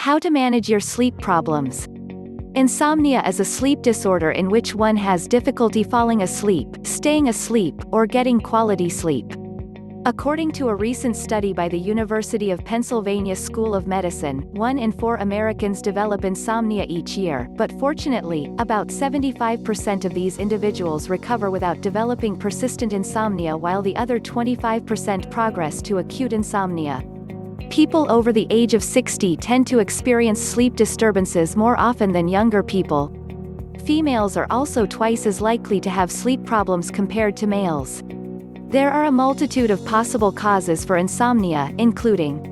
How to manage your sleep problems. Insomnia is a sleep disorder in which one has difficulty falling asleep, staying asleep, or getting quality sleep. According to a recent study by the University of Pennsylvania School of Medicine, 1 in 4 Americans develop insomnia each year, but fortunately, about 75% of these individuals recover without developing persistent insomnia, while the other 25% progress to acute insomnia. People over the age of 60 tend to experience sleep disturbances more often than younger people. Females are also twice as likely to have sleep problems compared to males. There are a multitude of possible causes for insomnia, including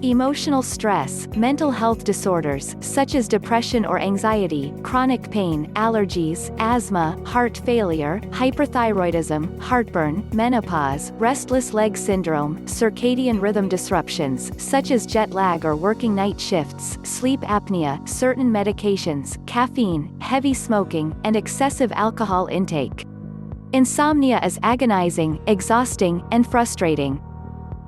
emotional stress, mental health disorders, such as depression or anxiety, chronic pain, allergies, asthma, heart failure, hyperthyroidism, heartburn, menopause, restless leg syndrome, circadian rhythm disruptions, such as jet lag or working night shifts, sleep apnea, certain medications, caffeine, heavy smoking, and excessive alcohol intake. Insomnia is agonizing, exhausting, and frustrating.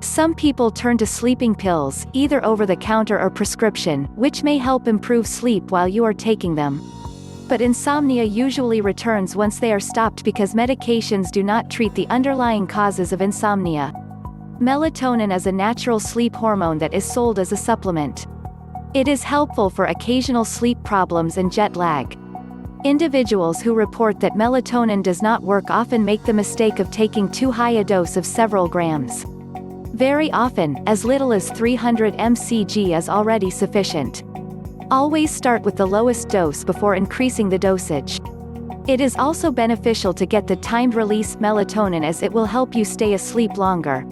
Some people turn to sleeping pills, either over-the-counter or prescription, which may help improve sleep while you are taking them. But insomnia usually returns once they are stopped because medications do not treat the underlying causes of insomnia. Melatonin is a natural sleep hormone that is sold as a supplement. It is helpful for occasional sleep problems and jet lag. Individuals who report that melatonin does not work often make the mistake of taking too high a dose of several grams. Very often, as little as 300 mcg is already sufficient. Always start with the lowest dose before increasing the dosage. It is also beneficial to get the timed-release melatonin, as it will help you stay asleep longer.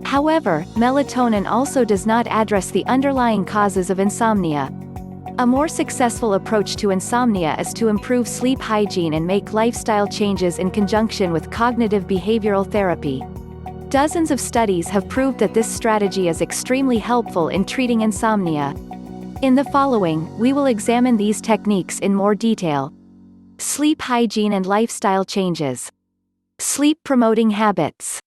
However, melatonin also does not address the underlying causes of insomnia. A more successful approach to insomnia is to improve sleep hygiene and make lifestyle changes in conjunction with cognitive behavioral therapy. Dozens of studies have proved that this strategy is extremely helpful in treating insomnia. In the following, we will examine these techniques in more detail. Sleep hygiene and lifestyle changes. Sleep-promoting habits.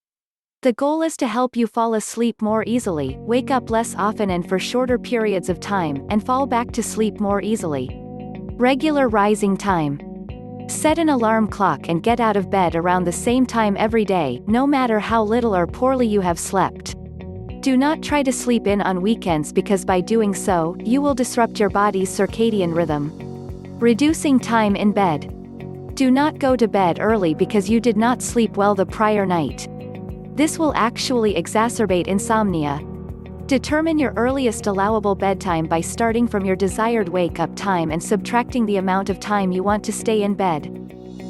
The goal is to help you fall asleep more easily, wake up less often and for shorter periods of time, and fall back to sleep more easily. Regular rising time. Set an alarm clock and get out of bed around the same time every day, no matter how little or poorly you have slept. Do not try to sleep in on weekends, because by doing so, you will disrupt your body's circadian rhythm. Reducing time in bed. Do not go to bed early because you did not sleep well the prior night. This will actually exacerbate insomnia. Determine your earliest allowable bedtime by starting from your desired wake-up time and subtracting the amount of time you want to stay in bed.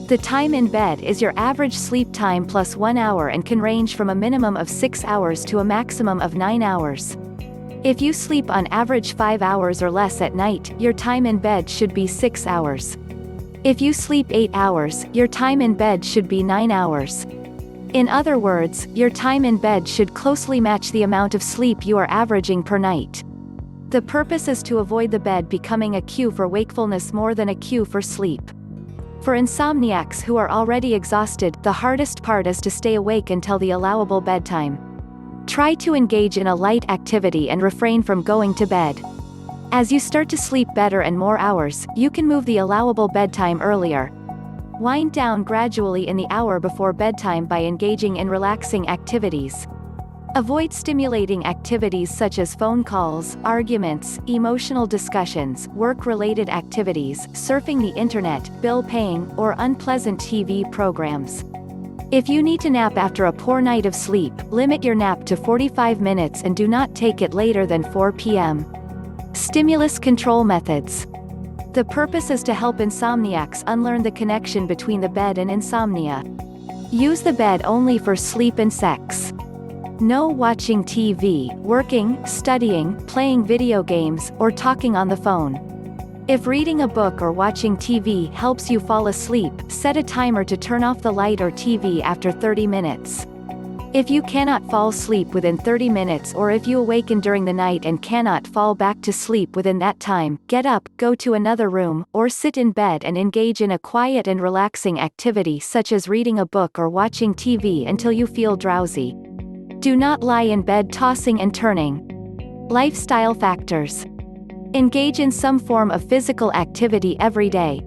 The time in bed is your average sleep time plus 1 hour and can range from a minimum of 6 hours to a maximum of 9 hours. If you sleep on average 5 hours or less at night, your time in bed should be 6 hours. If you sleep 8 hours, your time in bed should be 9 hours. In other words, your time in bed should closely match the amount of sleep you are averaging per night. The purpose is to avoid the bed becoming a cue for wakefulness more than a cue for sleep. For insomniacs who are already exhausted, the hardest part is to stay awake until the allowable bedtime. Try to engage in a light activity and refrain from going to bed. As you start to sleep better and more hours, you can move the allowable bedtime earlier. Wind down gradually in the hour before bedtime by engaging in relaxing activities. Avoid stimulating activities such as phone calls, arguments, emotional discussions, work-related activities, surfing the internet, bill paying, or unpleasant TV programs. If you need to nap after a poor night of sleep, limit your nap to 45 minutes and do not take it later than 4 p.m. Stimulus control methods. The purpose is to help insomniacs unlearn the connection between the bed and insomnia. Use the bed only for sleep and sex. No watching TV, working, studying, playing video games, or talking on the phone. If reading a book or watching TV helps you fall asleep, set a timer to turn off the light or TV after 30 minutes. If you cannot fall asleep within 30 minutes, or if you awaken during the night and cannot fall back to sleep within that time, get up, go to another room, or sit in bed and engage in a quiet and relaxing activity such as reading a book or watching TV until you feel drowsy. Do not lie in bed tossing and turning. Lifestyle factors. Engage in some form of physical activity every day.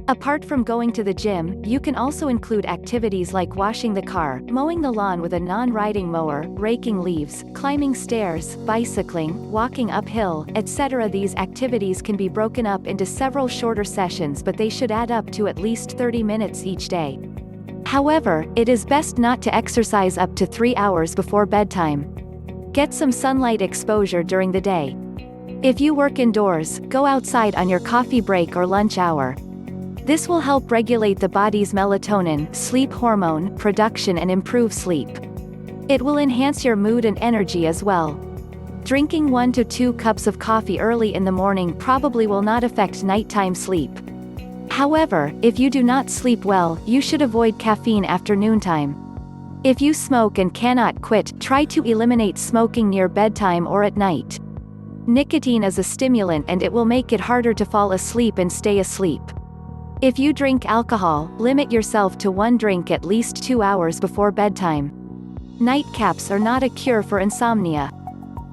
Apart from going to the gym, you can also include activities like washing the car, mowing the lawn with a non-riding mower, raking leaves, climbing stairs, bicycling, walking uphill, etc. These activities can be broken up into several shorter sessions, but they should add up to at least 30 minutes each day. However, it is best not to exercise up to 3 hours before bedtime. Get some sunlight exposure during the day. If you work indoors, go outside on your coffee break or lunch hour. This will help regulate the body's melatonin, sleep hormone, production and improve sleep. It will enhance your mood and energy as well. Drinking 1 to 2 cups of coffee early in the morning probably will not affect nighttime sleep. However, if you do not sleep well, you should avoid caffeine after noontime. If you smoke and cannot quit, try to eliminate smoking near bedtime or at night. Nicotine is a stimulant and it will make it harder to fall asleep and stay asleep. If you drink alcohol, limit yourself to 1 drink at least 2 hours before bedtime. Nightcaps are not a cure for insomnia.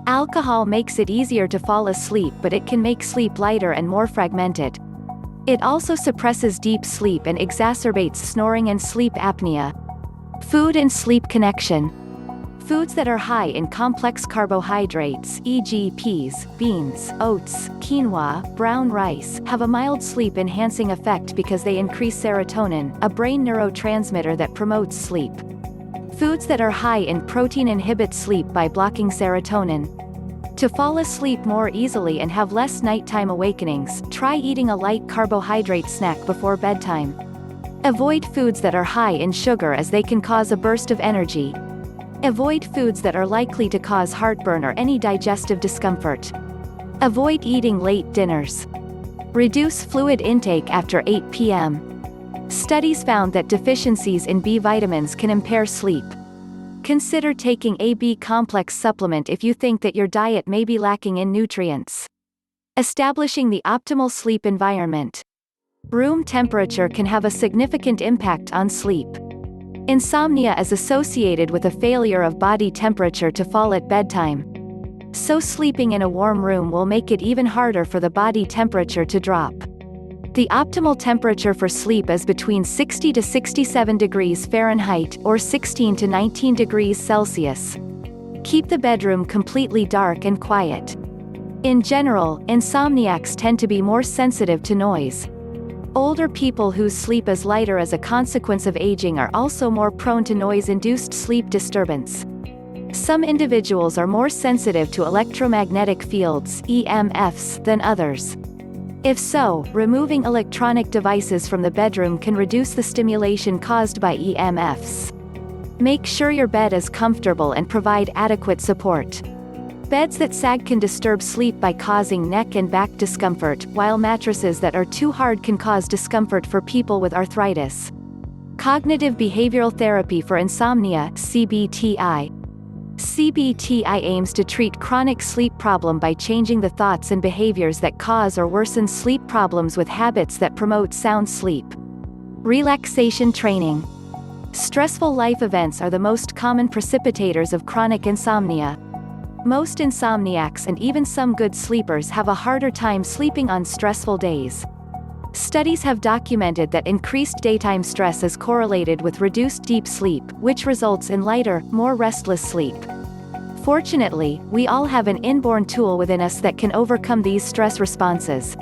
Alcohol makes it easier to fall asleep, but it can make sleep lighter and more fragmented. It also suppresses deep sleep and exacerbates snoring and sleep apnea. Food and sleep connection. Foods that are high in complex carbohydrates, e.g. peas, beans, oats, quinoa, brown rice, have a mild sleep-enhancing effect because they increase serotonin, a brain neurotransmitter that promotes sleep. Foods that are high in protein inhibit sleep by blocking serotonin. To fall asleep more easily and have less nighttime awakenings, try eating a light carbohydrate snack before bedtime. Avoid foods that are high in sugar as they can cause a burst of energy. Avoid foods that are likely to cause heartburn or any digestive discomfort. Avoid eating late dinners. Reduce fluid intake after 8 p.m. Studies found that deficiencies in B vitamins can impair sleep. Consider taking a B complex supplement if you think that your diet may be lacking in nutrients. Establishing the optimal sleep environment. Room temperature can have a significant impact on sleep. Insomnia is associated with a failure of body temperature to fall at bedtime. So sleeping in a warm room will make it even harder for the body temperature to drop. The optimal temperature for sleep is between 60 to 67 degrees Fahrenheit, or 16 to 19 degrees Celsius. Keep the bedroom completely dark and quiet. In general, insomniacs tend to be more sensitive to noise. Older people whose sleep is lighter as a consequence of aging are also more prone to noise-induced sleep disturbance. Some individuals are more sensitive to electromagnetic fields, EMFs, than others. If so, removing electronic devices from the bedroom can reduce the stimulation caused by EMFs. Make sure your bed is comfortable and provide adequate support. Beds that sag can disturb sleep by causing neck and back discomfort, while mattresses that are too hard can cause discomfort for people with arthritis. Cognitive behavioral therapy for insomnia, CBTI. CBTI aims to treat chronic sleep problem by changing the thoughts and behaviors that cause or worsen sleep problems with habits that promote sound sleep. Relaxation training. Stressful life events are the most common precipitators of chronic insomnia. Most insomniacs and even some good sleepers have a harder time sleeping on stressful days. Studies have documented that increased daytime stress is correlated with reduced deep sleep, which results in lighter, more restless sleep. Fortunately, we all have an inborn tool within us that can overcome these stress responses.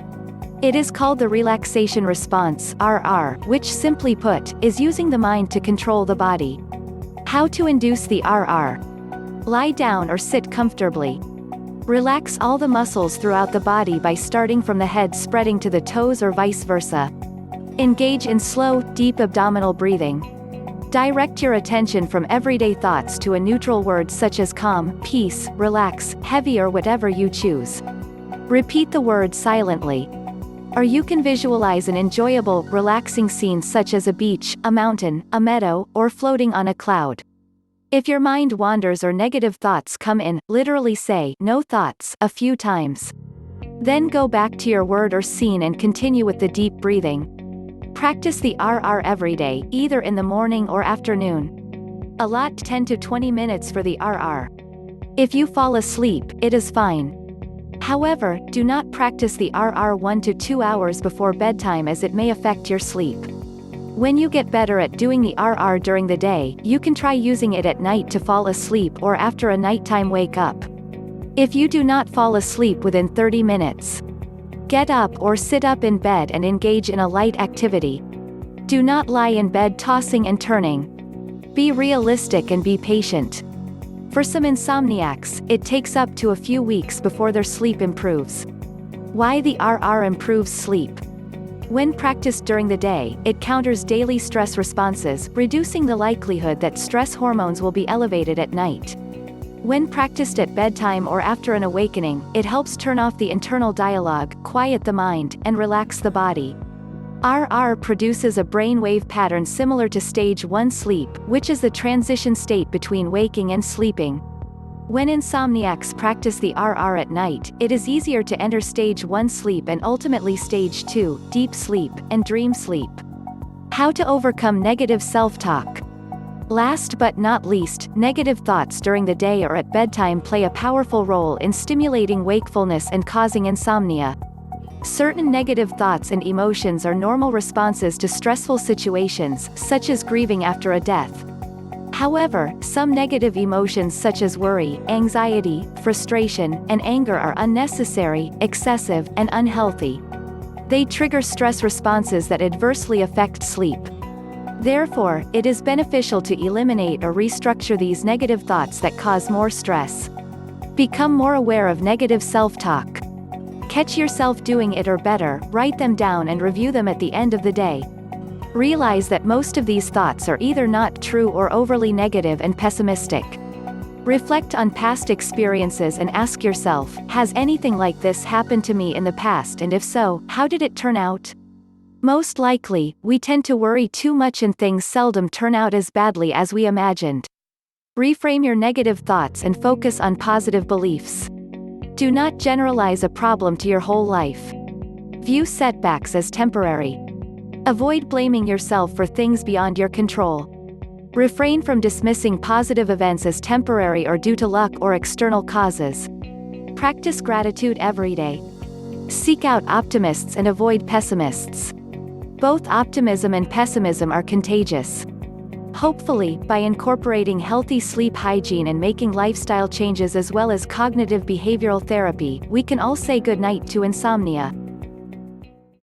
It is called the relaxation response, RR, which simply put, is using the mind to control the body. How to induce the RR? Lie down or sit comfortably. Relax all the muscles throughout the body by starting from the head spreading to the toes or vice versa. Engage in slow, deep abdominal breathing. Direct your attention from everyday thoughts to a neutral word such as calm, peace, relax, heavy or whatever you choose. Repeat the word silently. Or you can visualize an enjoyable, relaxing scene such as a beach, a mountain, a meadow, or floating on a cloud. If your mind wanders or negative thoughts come in, literally say, "No thoughts," a few times. Then go back to your word or scene and continue with the deep breathing. Practice the RR every day, either in the morning or afternoon. Allot 10 to 20 minutes for the RR. If you fall asleep, it is fine. However, do not practice the RR 1 to 2 hours before bedtime as it may affect your sleep. When you get better at doing the RR during the day, you can try using it at night to fall asleep or after a nighttime wake up. If you do not fall asleep within 30 minutes, get up or sit up in bed and engage in a light activity. Do not lie in bed tossing and turning. Be realistic and be patient. For some insomniacs, it takes up to a few weeks before their sleep improves. Why the RR improves sleep? When practiced during the day, it counters daily stress responses, reducing the likelihood that stress hormones will be elevated at night. When practiced at bedtime or after an awakening, it helps turn off the internal dialogue, quiet the mind, and relax the body. RR produces a brainwave pattern similar to stage 1 sleep, which is the transition state between waking and sleeping. When insomniacs practice the RR at night, it is easier to enter stage 1 sleep and ultimately stage 2, deep sleep, and dream sleep. How to overcome negative self-talk. Last but not least, negative thoughts during the day or at bedtime play a powerful role in stimulating wakefulness and causing insomnia. Certain negative thoughts and emotions are normal responses to stressful situations, such as grieving after a death. However, some negative emotions such as worry, anxiety, frustration, and anger are unnecessary, excessive, and unhealthy. They trigger stress responses that adversely affect sleep. Therefore, it is beneficial to eliminate or restructure these negative thoughts that cause more stress. Become more aware of negative self-talk. Catch yourself doing it or better, write them down and review them at the end of the day. Realize that most of these thoughts are either not true or overly negative and pessimistic. Reflect on past experiences and ask yourself, has anything like this happened to me in the past, and if so, how did it turn out? Most likely, we tend to worry too much and things seldom turn out as badly as we imagined. Reframe your negative thoughts and focus on positive beliefs. Do not generalize a problem to your whole life. View setbacks as temporary. Avoid blaming yourself for things beyond your control. Refrain from dismissing positive events as temporary or due to luck or external causes. Practice gratitude every day. Seek out optimists and avoid pessimists. Both optimism and pessimism are contagious. Hopefully, by incorporating healthy sleep hygiene and making lifestyle changes as well as cognitive behavioral therapy, we can all say goodnight to insomnia.